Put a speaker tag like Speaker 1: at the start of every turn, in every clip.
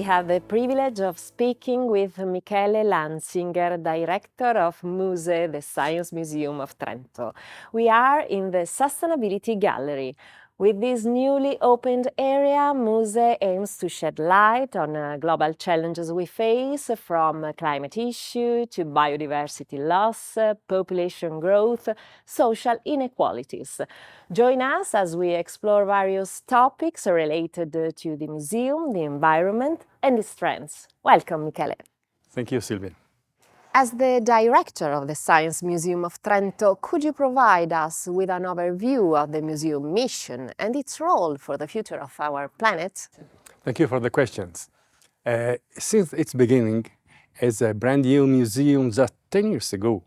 Speaker 1: have the privilege of speaking with Michele Lanzinger, Director of MUSE, the Science Museum of Trento. We are in the Sustainability Gallery. With this newly opened area, MUSE aims to shed light on global challenges we face, from climate issue to biodiversity loss, population growth, social inequalities. Join us as we explore various topics related to the museum, the environment, and its trends. Welcome, Michele.
Speaker 2: Thank you, Silvia.
Speaker 1: As the director of the Science Museum of Trento, could you provide us with an overview of the museum mission and its role for the future of our planet?
Speaker 2: Thank you for the questions. Since its beginning as a brand new museum just 10 years ago,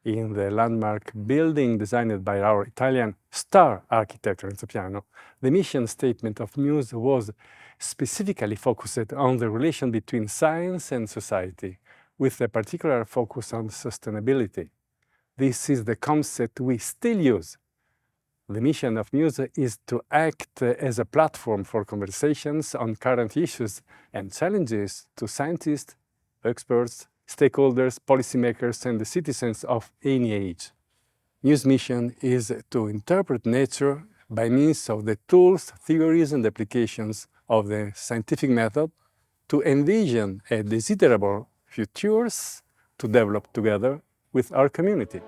Speaker 2: in the landmark building designed by our Italian star architect Renzo Piano, the mission statement of MUSE was specifically focused on the relation between science and society, with a particular focus on sustainability. This is the concept we still use. The mission of MUSE is to act as a platform for conversations on current issues and challenges to scientists, experts, stakeholders, policymakers, and the citizens of any age. MUSE's mission is to interpret nature by means of the tools, theories, and applications of the scientific method to envision a desirable futures to develop together with our community.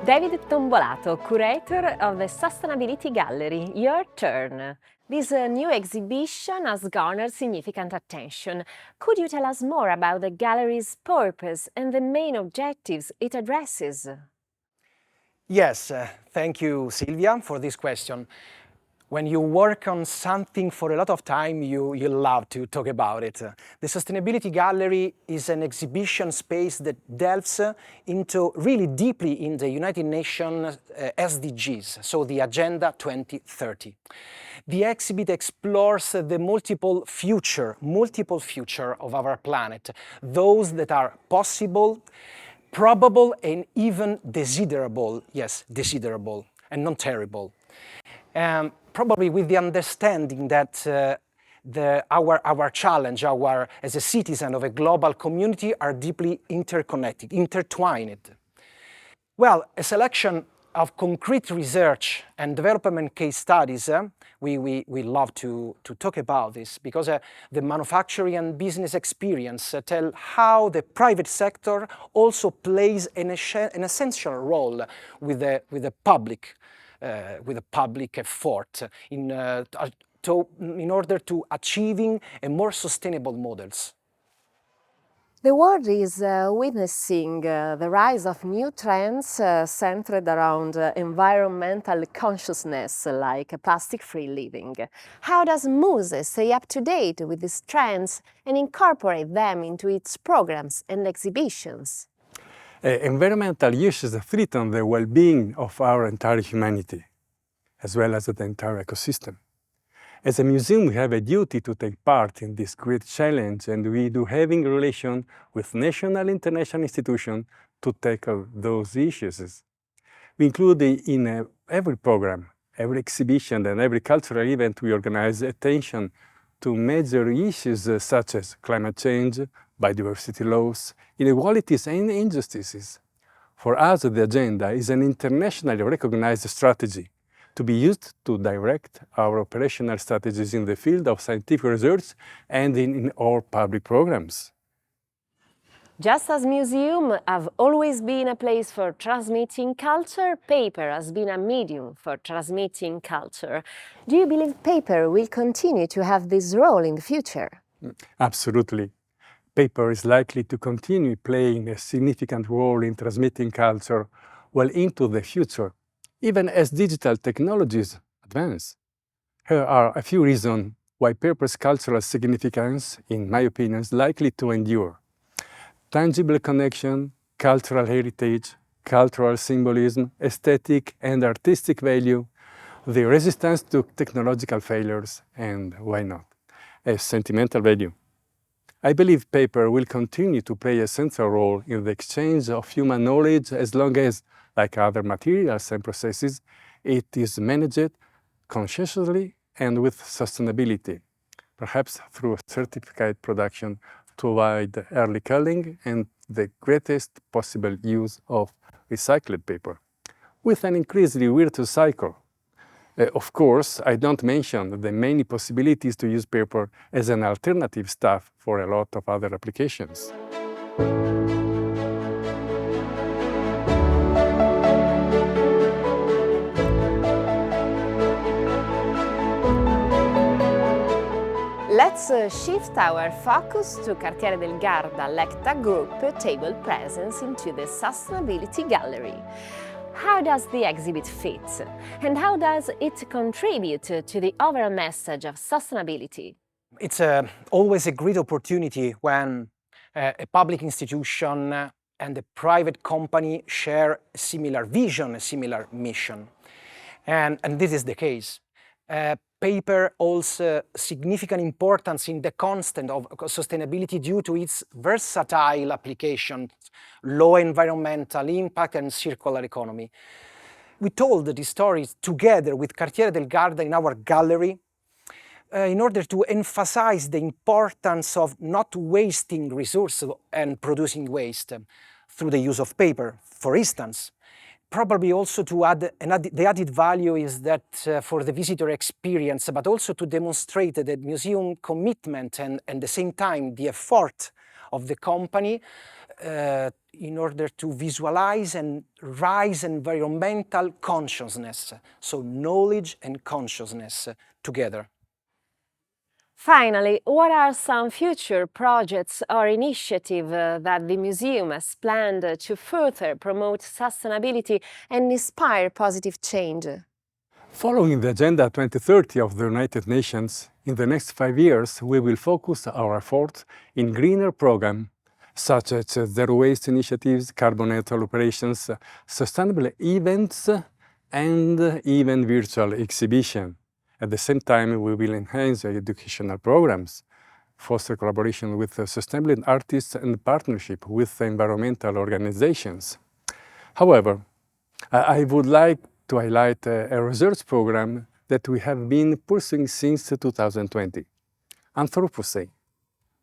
Speaker 1: David Tombolato, curator of the Sustainability Gallery, your turn. This new exhibition has garnered significant attention. Could you tell us more about the gallery's purpose and the main objectives it addresses?
Speaker 3: Yes, thank you, Silvia, for this question. When you work on something for a lot of time, you love to talk about it. The Sustainability Gallery is an exhibition space that delves into really deeply in the United Nations SDGs, so the Agenda 2030. The exhibit explores the multiple future of our planet, those that are possible, probable, and even desirable, yes, desirable, and not terrible. Probably with the understanding that our challenge, as a citizen of a global community, are deeply interconnected, intertwined. Well, a selection of concrete research and development case studies, we love to talk about this because the manufacturing and business experience tell how the private sector also plays an essential role with the public effort in order to achieving a more sustainable models.
Speaker 1: The world is witnessing the rise of new trends centered around environmental consciousness, like plastic-free living. How does MUSE stay up to date with these trends and incorporate them into its programs and exhibitions?
Speaker 2: Environmental issues threaten the well-being of our entire humanity, as well as the entire ecosystem. As a museum, we have a duty to take part in this great challenge, and we do having relation with national and international institutions to tackle those issues. We include in every program, every exhibition, and every cultural event we organize attention to major issues such as climate change, biodiversity loss, inequalities, and injustices. For us, the agenda is an internationally recognized strategy to be used to direct our operational strategies in the field of scientific research and in all public programs.
Speaker 1: Just as museums have always been a place for transmitting culture, paper has been a medium for transmitting culture. Do you believe paper will continue to have this role in the future?
Speaker 2: Absolutely. Paper is likely to continue playing a significant role in transmitting culture well into the future, even as digital technologies advance. Here are a few reasons why paper's cultural significance, in my opinion, is likely to endure. Tangible connection, cultural heritage, cultural symbolism, aesthetic and artistic value, the resistance to technological failures, and why not, a sentimental value. I believe paper will continue to play a central role in the exchange of human knowledge as long as, like other materials and processes, it is managed consciously and with sustainability, perhaps through certificate production to avoid early culling and the greatest possible use of recycled paper, with an increasingly virtuous cycle. Of course, I don't mention the many possibilities to use paper as an alternative stuff for a lot of other applications.
Speaker 1: Let's shift our focus to Cartiere del Garda Lecta Group table presence into the Sustainability Gallery. How does the exhibit fit? And how does it contribute to the overall message of sustainability?
Speaker 3: It's always a great opportunity when a public institution and a private company share a similar vision, a similar mission. And this is the case. Paper holds significant importance in the context of sustainability due to its versatile applications, low environmental impact and circular economy. We told these stories together with Cartiere del Garda in our gallery in order to emphasize the importance of not wasting resources and producing waste through the use of paper. For instance, probably also to add, the added value is that for the visitor experience, but also to demonstrate the museum commitment and at the same time the effort of the company in order to visualize and raise environmental consciousness, so knowledge and consciousness together.
Speaker 1: Finally, what are some future projects or initiatives that the museum has planned to further promote sustainability and inspire positive change?
Speaker 2: Following the Agenda 2030 of the United Nations, in the next 5 years we will focus our efforts in greener programs such as zero waste initiatives, carbon neutral operations, sustainable events, and even virtual exhibition. At the same time, we will enhance educational programs, foster collaboration with sustainable artists and partnership with environmental organizations. However, I would like to highlight a research program that we have been pursuing since 2020, Anthropocene.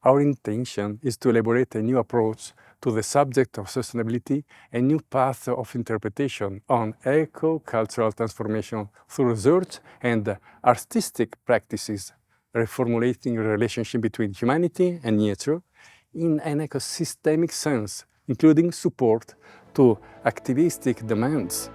Speaker 2: Our intention is to elaborate a new approach to the subject of sustainability, a new path of interpretation on eco-cultural transformation through research and artistic practices, reformulating the relationship between humanity and nature in an ecosystemic sense, including support to activistic demands.